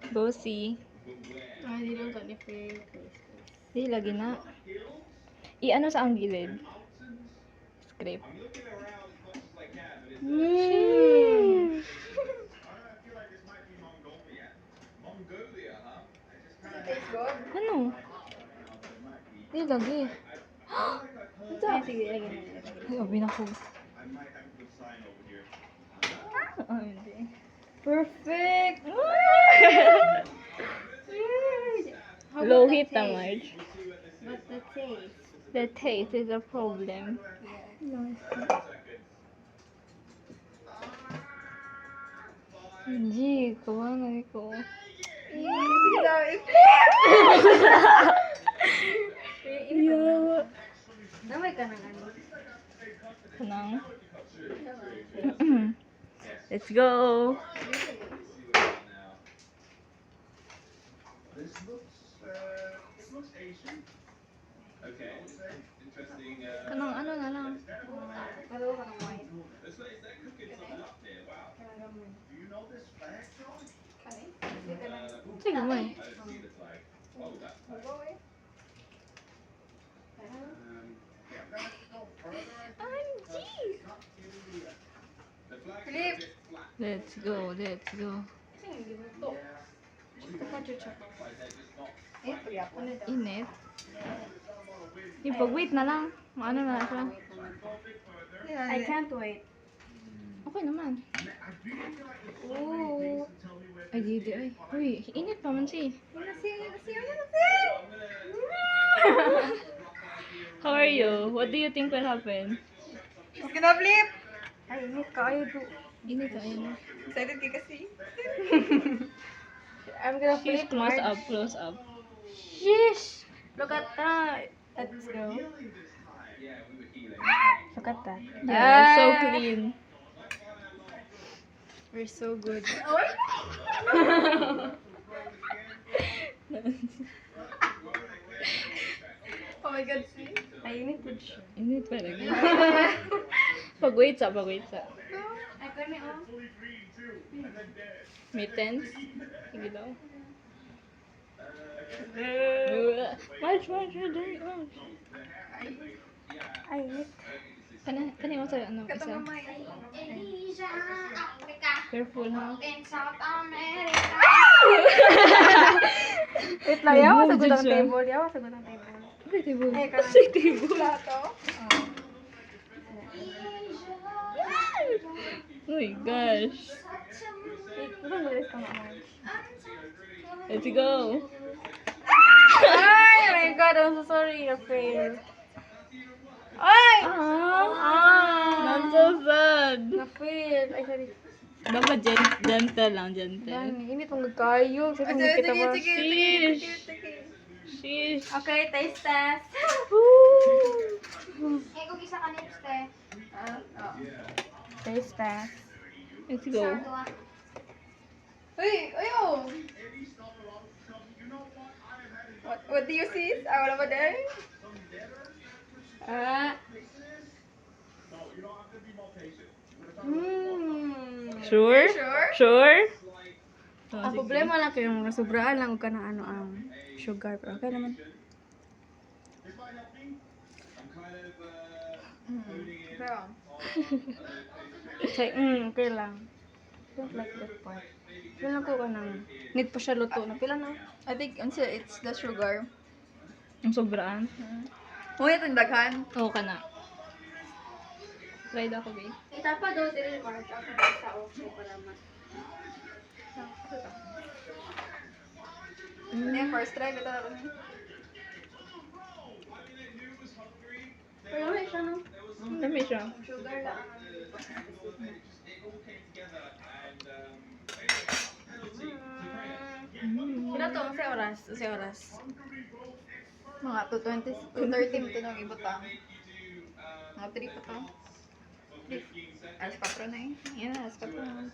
Go see. Hindi lang ka ni Faye. Di, lagi na. I-ano sa ang gilid. Scrape. Mm. Ano? Di, lagi. Ay, sige, lagyan mo. Ay, obi na ko. Ah, hindi. Perfect! How Low about heat the na, taste? Marge. But the taste. The taste is a problem. Hindi, kawa na ko. Sige daw, Yawa. Namay ka ng ano. Kanang. Let's go. Kanang ano na lang. Palawa ka ng wine. Sige mo eh. Philip! Let's go, let's go. Init. Ipag-wait na lang. Ano na siya. I can't wait. Okay naman. Ooh. Ay, di. Ay. Uy, init pa man si. How are you? What do you think will happen? She's gonna flip! Ay, init ka. Ayaw do. Init ka, ayun. Excited ka kasi. I'm gonna She's flip, close Marge. up, close up. Sheesh! Look at that. Let's go. Look at that. Yeah, so clean. We're so good. Oh my god, see? Ay, init po siya. Init pa lagi. Pag-wait sa. Ay, kani, oh. Mittens. Sige daw. March, dali, March. Ay, init. Kani mo sa ano, isa. Careful, ha? Wait lang, yawa sa gudang table. Yawa sa gudang table. Ay, table. Ay, kanang Ay, table. plato. Oh my gosh. Wait, parang malis ka nga, Marge. Let's go. Ay, my god, I'm so sorry. I failed. Ay! I'm so sad. Na-fail. Ay, sorry. Dapat gentle lang, gentle. Dami, init mong kayo. Sige, kita ba? Sheesh. Sheesh. Okay, taste test. Woo. kung isa ka nips, te. Taste test. Let's go. Uy, ayo. What do you see? Ah, wala ba day? Sure? Sure? Sure? Ang problema lang kayo, mga sobraan lang ka na ano ang sugar. Pero okay naman. Okay, okay lang. Don't like that part. Pila lang ko ka nang need pa siya luto na. Pila na? I think it's the sugar. Ang sobraan. Ngunit ang daghan. Oo ka na. Try daw ako, babe. Itapa daw din, Marge. Ako sa okay para mas. First try kita na rin. Pero may siya, no? Dami siya. Sugar lang. Sila to, sa oras. Sa oras. Mga 2:20, 2:30 mo ito nung ibutang. Mga 3 pa to. Alas 4 na eh. Yan, alas 4 na.